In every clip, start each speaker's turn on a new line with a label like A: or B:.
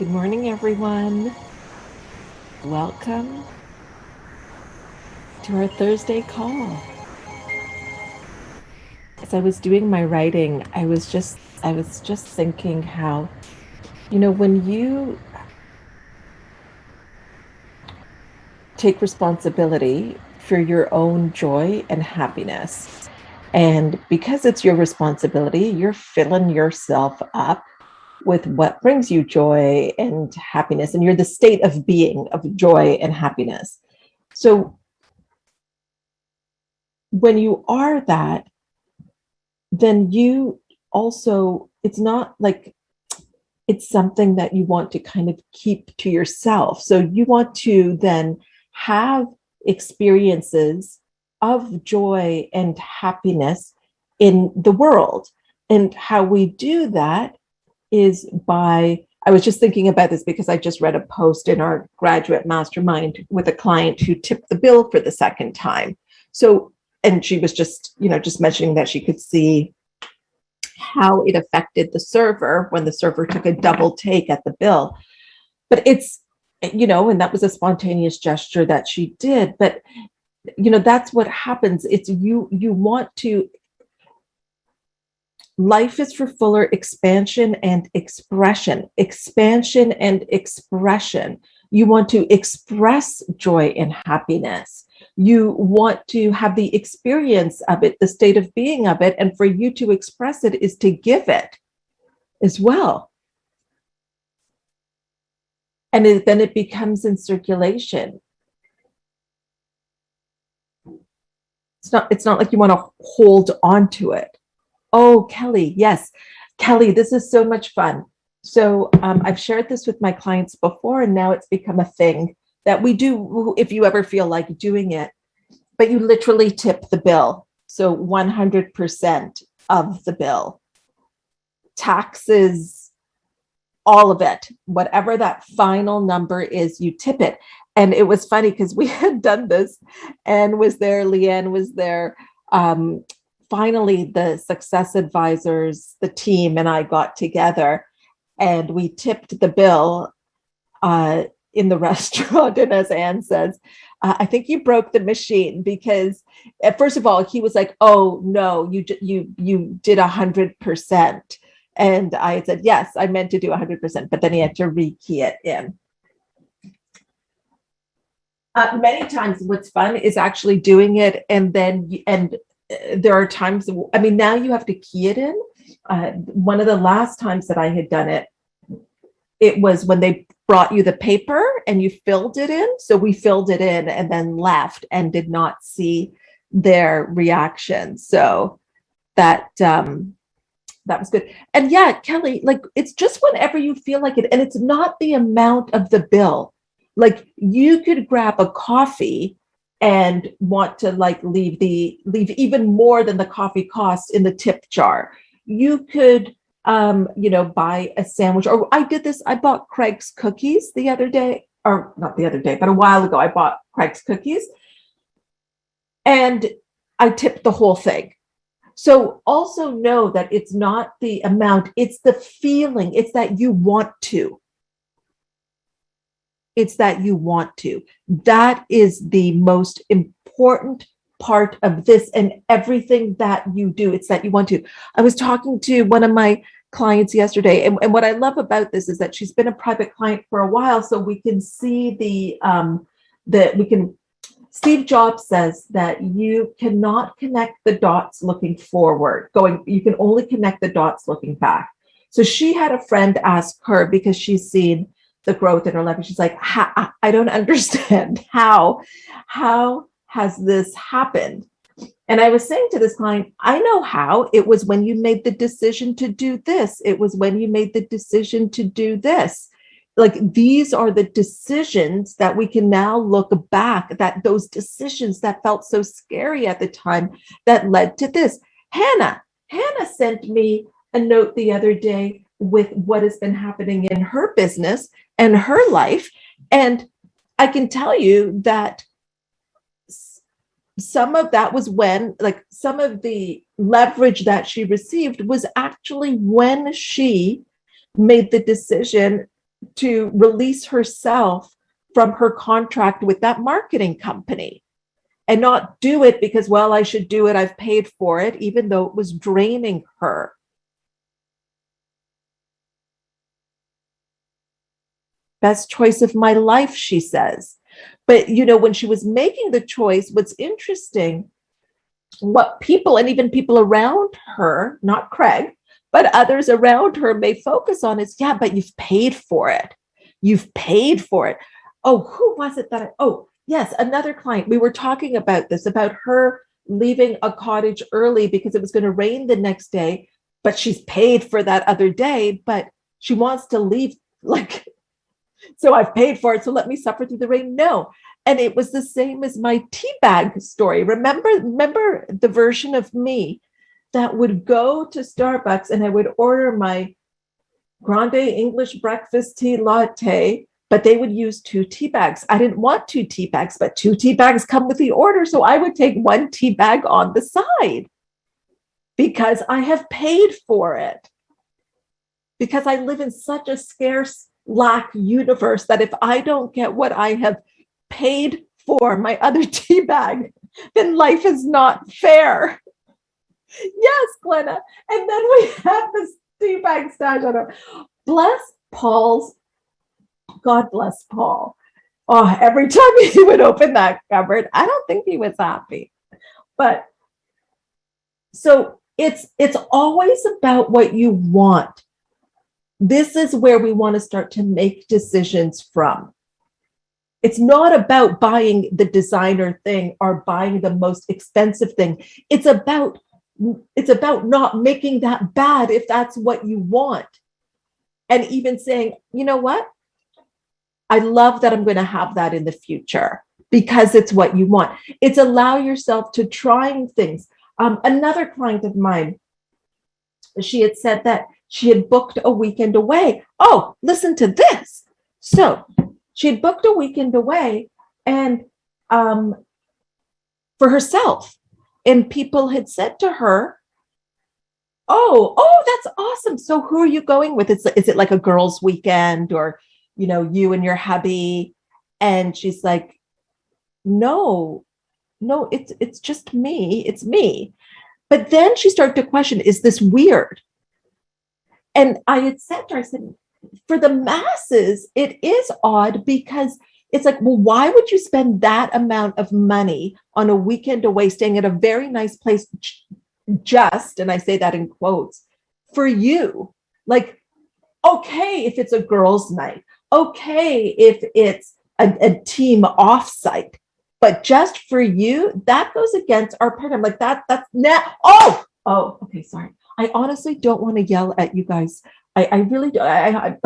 A: Good morning, everyone. Welcome to our Thursday call. As I was doing my writing, I was just thinking how, when you take responsibility for your own joy and happiness, and because it's your responsibility, you're filling yourself up with what brings you joy and happiness, and you're the state of being of joy and happiness. So when you are that, then you also, it's not like it's something that you want to kind of keep to yourself. So you want to then have experiences of joy and happiness in the world. And how we do that is by, I was just thinking about this because I just read a post in our graduate mastermind with a client who tipped the bill for the second time. So, and she was just mentioning that she could see how it affected the server when the server took a double take at the bill. But and that was a spontaneous gesture that she did. But, that's what happens. It's you want to, life is for fuller expansion and expression, expansion and expression. You want to express joy and happiness. You want to have the experience of it, the state of being of it. And for you to express it is to give it as well. And then it becomes in circulation. It's not like you want to hold on to it. Oh, Kelly, yes. Kelly, this is so much fun. So I've shared this with my clients before, and now it's become a thing that we do if you ever feel like doing it. But you literally tip the bill. So 100% of the bill. Taxes, all of it, whatever that final number is, you tip it. And it was funny because we had done this, and Leanne was there. Finally, the success advisors, the team, and I got together and we tipped the bill in the restaurant. And as Anne says, I think you broke the machine because, first of all, he was like, "Oh no, you did 100%," and I said, "Yes, I meant to do 100%," but then he had to rekey it in. Many times, what's fun is actually doing it, and there are times, I mean, now you have to key it in. One of the last times that I had done it, it was when they brought you the paper and you filled it in. So we filled it in and then left and did not see their reaction. So that was good. And yeah, Kelly, like it's just whenever you feel like it, and it's not the amount of the bill. Like you could grab a coffee and want to like leave even more than the coffee cost in the tip jar. You could buy a sandwich. Or I did this, I bought Craig's cookies the other day, or not the other day, but a while ago, I bought Craig's cookies and I tipped the whole thing. So also know that it's not the amount, it's the feeling, it's that you want to. It's that you want to. That is the most important part of this and everything that you do. It's that you want to. I was talking to one of my clients yesterday, and what I love about this is that she's been a private client for a while, so we can see Steve Jobs says that you cannot connect the dots looking forward, you can only connect the dots looking back. So she had a friend ask her, because she's seen the growth in her life, and she's like, I don't understand how has this happened? And I was saying to this client, I know how. It was when you made the decision to do this. It was when you made the decision to do this. Like these are the decisions that we can now look back, that those decisions that felt so scary at the time that led to this. Hannah sent me a note the other day with what has been happening in her business and her life. And I can tell you that some of that was when, like, some of the leverage that she received was actually when she made the decision to release herself from her contract with that marketing company and not do it because, well, I should do it. I've paid for it, even though it was draining her. Best choice of my life, she says. But, when she was making the choice, what's interesting, what people and even people around her, not Craig, but others around her may focus on is, yeah, but you've paid for it. You've paid for it. Oh, who was it oh, yes, another client. We were talking about this, about her leaving a cottage early because it was going to rain the next day, but she's paid for that other day, but she wants to leave, like, so I've paid for it, so let me suffer through the rain. No. And it was the same as my tea bag story. Remember the version of me that would go to Starbucks and I would order my grande English breakfast tea latte, but they would use 2 tea bags. I didn't want 2 tea bags, but 2 tea bags come with the order. So I would take 1 tea bag on the side because I have paid for it. Because I live in such a scarce lack universe that if I don't get what I have paid for, my other tea bag, then life is not fair. Yes, Glenna. And then we have this tea bag stash on her. Bless Paul's, God bless Paul. Oh, every time he would open that cupboard, I don't think he was happy. But so it's always about what you want. This is where we want to start to make decisions from. It's not about buying the designer thing or buying the most expensive thing. It's about not making that bad if that's what you want. And even saying, you know what? I love that I'm going to have that in the future because it's what you want. It's allow yourself to trying things. Another client of mine, she had said that she had booked a weekend away. Oh, listen to this. So she had booked a weekend away and for herself. And people had said to her, oh, that's awesome. So who are you going with? Is it like a girls' weekend or, you and your hubby? And she's like, no, it's just me. It's me. But then she started to question, is this weird? And I had said to her, I said, for the masses, it is odd because it's like, well, why would you spend that amount of money on a weekend away, staying at a very nice place, just, and I say that in quotes, for you? Like, okay, if it's a girls' night, okay, if it's a team offsite, but just for you, that goes against our paradigm. Like that's now. Okay, sorry. I honestly don't want to yell at you guys. I really do. I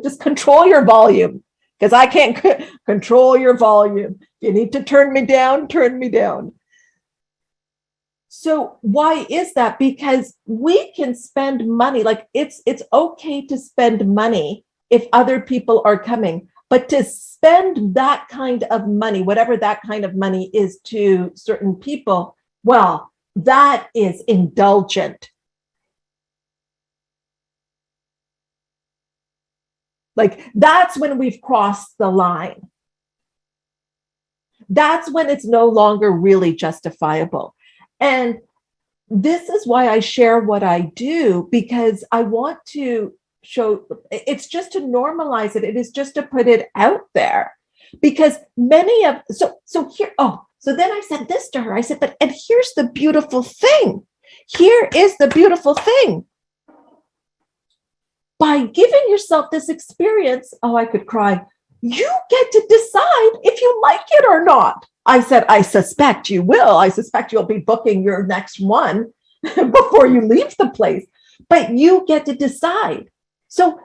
A: just control your volume because I can't control your volume. You need to turn me down, turn me down. So why is that? Because we can spend money. Like it's okay to spend money if other people are coming, but to spend that kind of money, whatever that kind of money is to certain people, well, that is indulgent. Like that's when we've crossed the line. That's when it's no longer really justifiable. And this is why I share what I do, because I want to show it's just to normalize it. It is just to put it out there because many of, so here, so then I said this to her. I said, and here's the beautiful thing. Here is the beautiful thing. By giving yourself this experience, I could cry, you get to decide if you like it or not. I said, I suspect you will. I suspect you'll be booking your next one before you leave the place, but you get to decide. So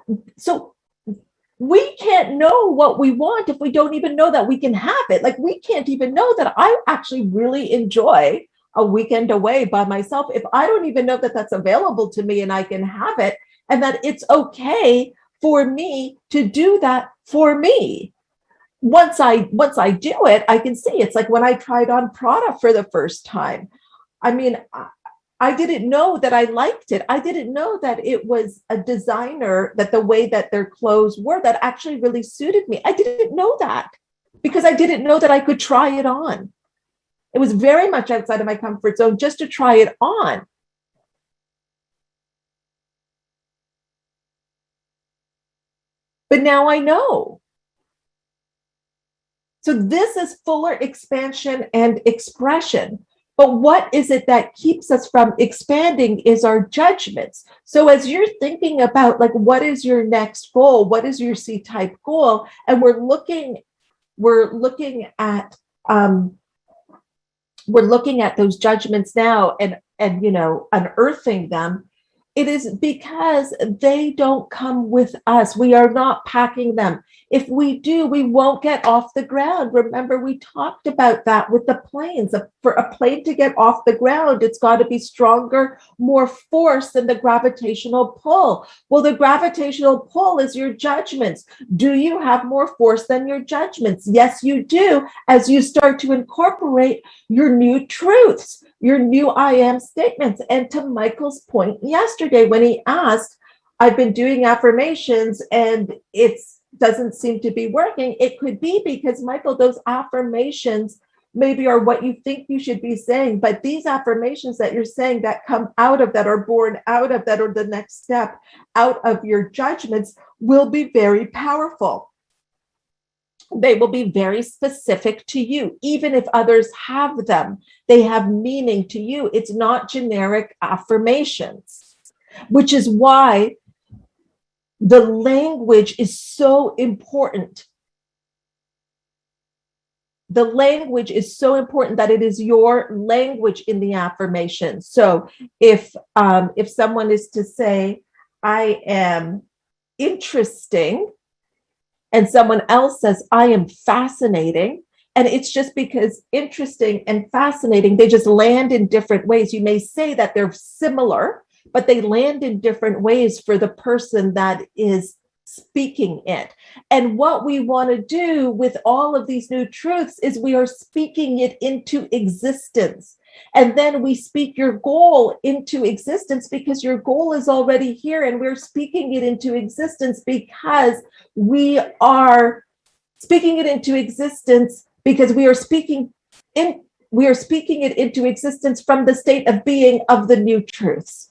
A: we can't know what we want if we don't even know that we can have it. Like we can't even know that I actually really enjoy a weekend away by myself if I don't even know that that's available to me and I can have it. And that it's okay for me to do that for me. Once I do it, I can see it's like when I tried on Prada for the first time. I mean, I didn't know that I liked it. I didn't know that it was a designer, that the way that their clothes were, that actually really suited me. I didn't know that because I didn't know that I could try it on. It was very much outside of my comfort zone just to try it on. But now I know. So this is fuller expansion and expression. But what is it that keeps us from expanding is our judgments. So as you're thinking about like what is your next goal, what is your C type goal, and we're looking at um, we're looking at those judgments now and unearthing them. It is because they don't come with us. We are not packing them. If we do, we won't get off the ground. Remember, we talked about that with the planes. For a plane to get off the ground, it's got to be stronger, more force than the gravitational pull. Well, the gravitational pull is your judgments. Do you have more force than your judgments? Yes, you do, as you start to incorporate your new truths, your new I am statements. And to Michael's point yesterday, when he asked, I've been doing affirmations and it doesn't seem to be working. It could be because, Michael, those affirmations maybe are what you think you should be saying, but these affirmations that you're saying that come out of that, are born out of that, or the next step out of your judgments, will be very powerful. They will be very specific to you. Even if others have them, they have meaning to you. It's not generic affirmations, which is why the language is so important. The language is so important that it is your language in the affirmation. So if someone is to say, I am interesting, and someone else says, I am fascinating, and it's just because interesting and fascinating, they just land in different ways. You may say that they're similar, but they land in different ways for the person that is speaking it. And what we want to do with all of these new truths is we are speaking it into existence. And then we speak your goal into existence because your goal is already here, and we're speaking it into existence because we are speaking it into existence because we are speaking it into existence from the state of being of the new truths.